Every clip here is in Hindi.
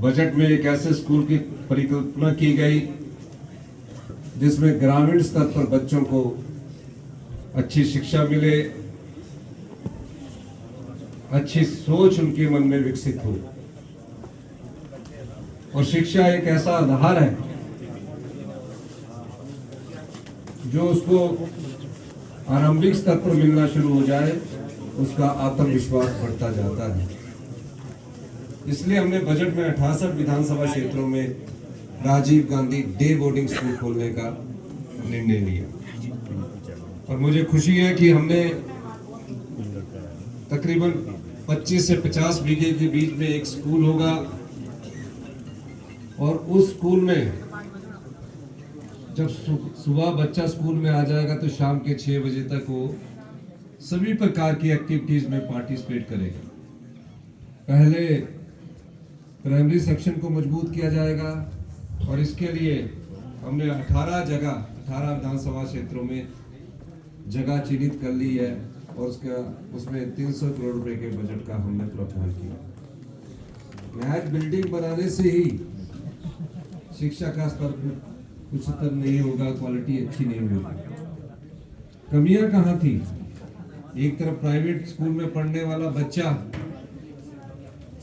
बजट में एक ऐसे स्कूल की परिकल्पना की गई जिसमें ग्रामीण स्तर पर बच्चों को अच्छी शिक्षा मिले, अच्छी सोच उनके मन में विकसित हो। और शिक्षा एक ऐसा आधार है जो उसको आरंभिक स्तर पर मिलना शुरू हो जाए, उसका आत्मविश्वास बढ़ता जाता है। इसलिए हमने बजट में 68 विधानसभा क्षेत्रों में Rajiv Gandhi day boarding school खोलने का निर्णय लिया। और मुझे खुशी है कि हमने तकरीबन 25 से 50 बीघे के बीच में एक स्कूल होगा और उस स्कूल में जब सुबह बच्चा स्कूल में आ जाएगा तो शाम के 6 बजे तक वो सभी प्रकार की एक्टिविटीज में पार्टिसिपेट करेगा। पहले प्राइमरी सेक्शन को मजबूत किया जाएगा और इसके लिए हमने 18 विधानसभा क्षेत्रों में जगह चिन्हित कर ली है और उसमें 300 करोड़ रुपए के बजट का हमने प्रावधान किया। महज बिल्डिंग बनाने से ही शिक्षा का स्तर उच्चतर नहीं होगा, क्वालिटी अच्छी नहीं होगी। कमियां कहाँ थी? एक तरफ प्राइवेट स्कूल में पढ़ने वाला बच्चा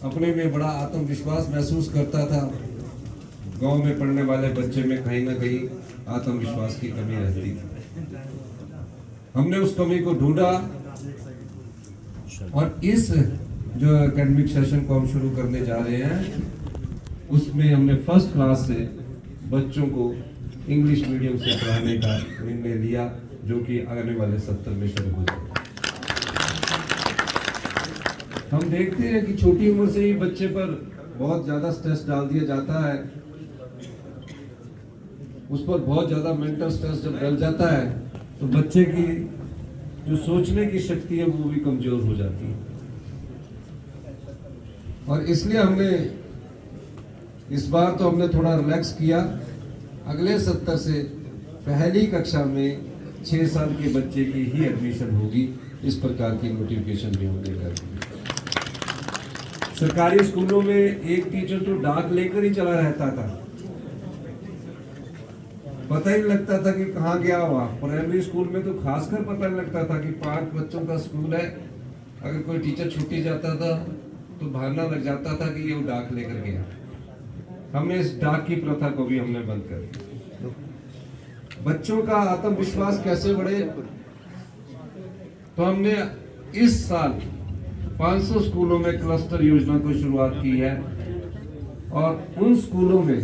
अपने में बड़ा आत्मविश्वास महसूस करता था, गांव में पढ़ने वाले बच्चे में कहीं ना कहीं आत्मविश्वास की कमी रहती थी। हमने उस कमी को ढूंढा और इस जो एकेडमिक सेशन को हम शुरू करने जा रहे हैं उसमें हमने फर्स्ट क्लास से बच्चों को इंग्लिश मीडियम से पढ़ाने का निर्णय लिया, जो कि आने वाले सत्र में शुरू हो जाएगा। हम देखते हैं कि छोटी उम्र से ही बच्चे पर बहुत ज्यादा स्ट्रेस डाल दिया जाता है, उस पर बहुत ज्यादा मेंटल स्ट्रेस जब डल जाता है तो बच्चे की जो सोचने की शक्ति है वो भी कमजोर हो जाती है। और इसलिए हमने इस बार तो हमने थोड़ा रिलैक्स किया। अगले सत्र से पहली कक्षा में 6 साल के बच्चे की ही एडमिशन होगी, इस प्रकार की नोटिफिकेशन भी हमने कर दी। सरकारी स्कूलों में एक टीचर तो डाक लेकर ही चला रहता था, पता ही नहीं लगता था कि कहाँ गया हुआ। प्राइमरी स्कूल में तो खासकर पता नहीं लगता था कि 5 बच्चों का स्कूल है, अगर कोई टीचर छुट्टी जाता था तो भागना लग जाता था कि ये वो डाक लेकर गया। हमने इस डाक की प्रथा को भी हमने बंद कर दिया। बच्चों का आत्मविश्वास कैसे बढ़े, तो हमने इस साल 500 स्कूलों में क्लस्टर योजना को शुरुआत की है और उन स्कूलों में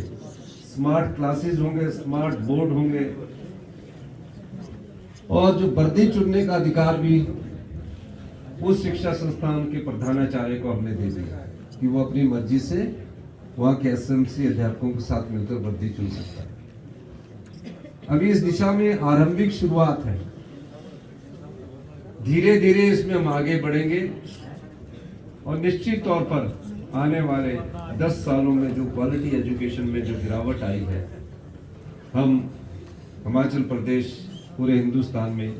स्मार्ट क्लासेस होंगे, स्मार्ट बोर्ड होंगे और जो वर्दी चुनने का अधिकार भी उस शिक्षा संस्थान के प्रधानाचार्य को हमने दे दिया कि वो अपनी मर्जी से वहां के एसएमसी अध्यापकों के साथ मिलकर वर्दी चुन सकता है। अभी इस दिशा में आरंभिक शुरुआत है, धीरे धीरे इसमें हम आगे बढ़ेंगे और निश्चित तौर पर आने वाले 10 सालों में जो क्वालिटी एजुकेशन में जो गिरावट आई है, हम हिमाचल प्रदेश पूरे हिंदुस्तान में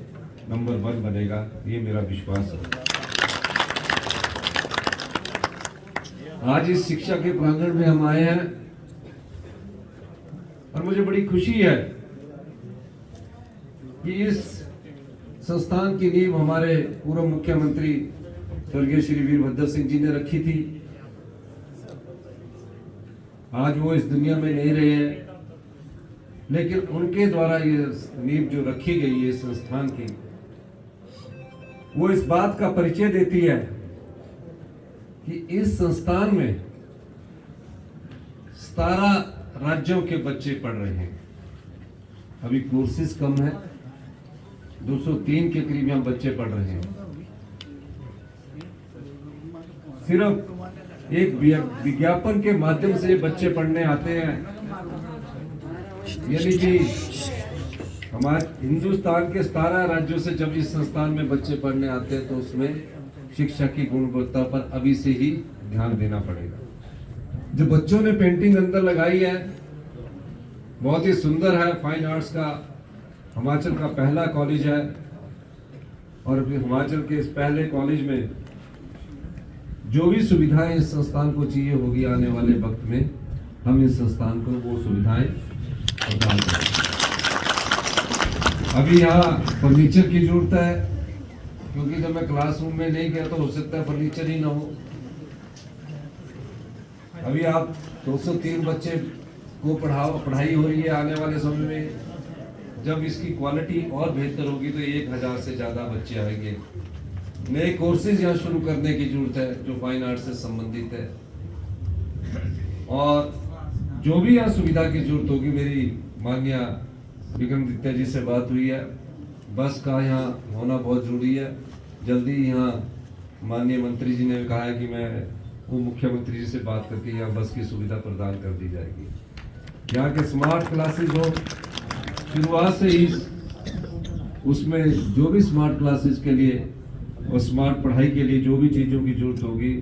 नंबर 1 बनेगा, ये मेरा विश्वास है। आज इस शिक्षा के प्रांगण में हम आए हैं और मुझे बड़ी खुशी है कि इस संस्थान की नींव हमारे पूर्व मुख्यमंत्री स्वर्गीय श्री वीरभद्र सिंह जी ने रखी थी। आज वो इस दुनिया में नहीं रहे हैं, लेकिन उनके द्वारा ये नींव जो रखी गई है संस्थान की, वो इस बात का परिचय देती है कि इस संस्थान में 17 राज्यों के बच्चे पढ़ रहे हैं। अभी कोर्सेज कम है, 203 के करीब यहाँ बच्चे पढ़ रहे हैं। सिर्फ एक विज्ञापन के माध्यम से बच्चे पढ़ने आते हैं, यानी कि हमारे हिंदुस्तान के 17 राज्यों से जब इस संस्थान में बच्चे पढ़ने आते हैं तो उसमें शिक्षा की गुणवत्ता पर अभी से ही ध्यान देना पड़ेगा। जो बच्चों ने पेंटिंग अंदर लगाई है बहुत ही सुंदर है, फाइन आर्ट्स का हिमाचल का पहला कॉलेज है और हिमाचल के इस पहले कॉलेज में जो भी सुविधाएं इस संस्थान को चाहिए होगी आने वाले वक्त में, हम इस संस्थान को वो सुविधाएं प्रदान करेंगे। अभी यहाँ फर्नीचर की जरूरत है, क्योंकि जब मैं क्लासरूम में नहीं गया तो हो सकता है फर्नीचर ही ना हो। अभी आप 203 बच्चे को पढ़ाई हो रही है। आने वाले समय में जब इसकी क्वालिटी और बेहतर होगी तो 1000 से ज़्यादा बच्चे आएंगे। नए कोर्सेज यहाँ शुरू करने की जरूरत है जो फाइन आर्ट से संबंधित है, और जो भी यहाँ सुविधा की जरूरत होगी, मेरी माननीय विक्रमादित्य जी से बात हुई है, बस का यहाँ होना बहुत जरूरी है। जल्दी यहाँ माननीय मंत्री जी ने कहा है कि मैं वो मुख्यमंत्री जी से बात करके यहाँ बस की सुविधा प्रदान कर दी जाएगी। यहाँ के स्मार्ट क्लासेज हो, शुरुआत से ही उसमें जो भी स्मार्ट क्लासेज के लिए और स्मार्ट पढ़ाई के लिए जो भी चीज़ों की जरूरत होगी,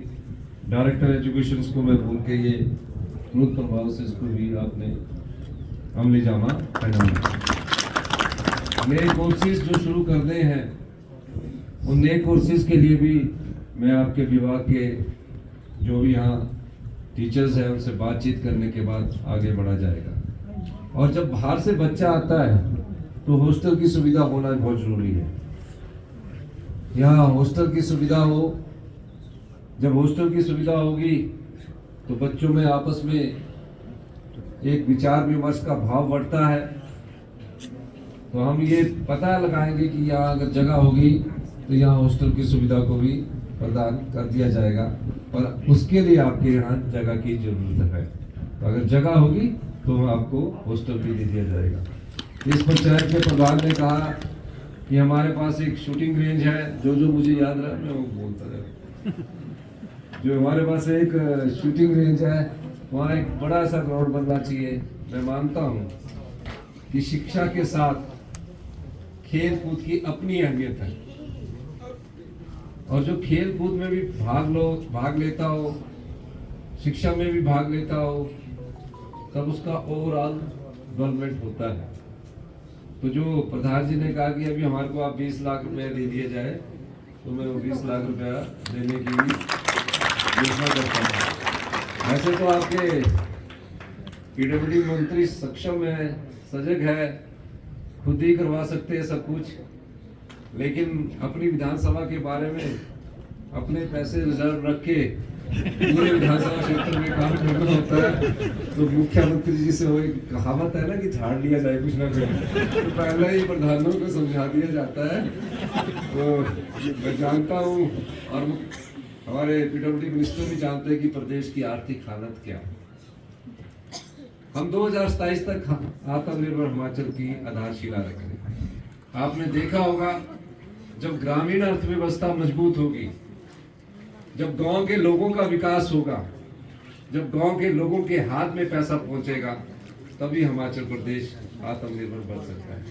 डायरेक्टर एजुकेशन को मैं बोल के ये तुरंत प्रभाव से इसको भी आपने अमली जामा पहनाना। नए कोर्सेज जो शुरू करने हैं, उन नए कोर्सेज के लिए भी मैं आपके विभाग के जो भी यहाँ टीचर्स हैं उनसे बातचीत करने के बाद आगे बढ़ा जाएगा। और जब बाहर से बच्चा आता है तो हॉस्टल की सुविधा होना बहुत जरूरी है। यहाँ हॉस्टल की सुविधा हो, जब हॉस्टल की सुविधा होगी तो बच्चों में आपस में एक विचार विमर्श का भाव बढ़ता है। तो हम ये पता लगाएंगे कि यहाँ अगर जगह होगी तो यहाँ हॉस्टल की सुविधा को भी प्रदान कर दिया जाएगा, पर उसके लिए आपके यहाँ जगह की जरूरत है। तो अगर जगह होगी तो आपको हॉस्टल भी दे दिया जाएगा। इस पंचायत के प्रधान ने कहा कि हमारे पास एक शूटिंग रेंज है, जो मुझे याद रहा मैं वो बोलता रहा। जो हमारे पास एक शूटिंग रेंज है, वहाँ एक बड़ा सा ग्राउंड बनना चाहिए। मैं मानता हूँ कि शिक्षा के साथ खेल कूद की अपनी अहमियत है, और जो खेल कूद में भी भाग लेता हो, शिक्षा में भी भाग लेता हो, तब उसका ओवरऑल डेवलपमेंट होता है। तो जो प्रधान जी ने कहा कि अभी हमारे को आप 20 लाख रुपए दे दिए जाए, तो मैं वो 20 लाख रुपया देने की योजना करता हूँ। वैसे तो आपके पीडब्ल्यूडी मंत्री सक्षम है, सजग है, खुद ही करवा सकते हैं सब कुछ, लेकिन अपनी विधानसभा के बारे में अपने पैसे रिजर्व रख के पूरे विधानसभा क्षेत्र में काम करना होता है। तो मुख्यमंत्री जी से वो एक कहावत है ना कि झाड़ लिया जाए कुछ ना कुछ, तो पहले ही प्रधानों को समझा दिया जाता है। तो मैं जानता हूँ और हमारे पीडब्ल्यूडी मिनिस्टर भी जानते हैं कि प्रदेश की आर्थिक हालत क्या है। हम 2027 तक आत्मनिर्भर हिमाचल की आधारशिला रखेंगे। आपने देखा होगा, जब ग्रामीण अर्थव्यवस्था मजबूत होगी, जब गांव के लोगों का विकास होगा, जब गांव के लोगों के हाथ में पैसा पहुंचेगा, तभी हिमाचल प्रदेश आत्मनिर्भर बन सकता है।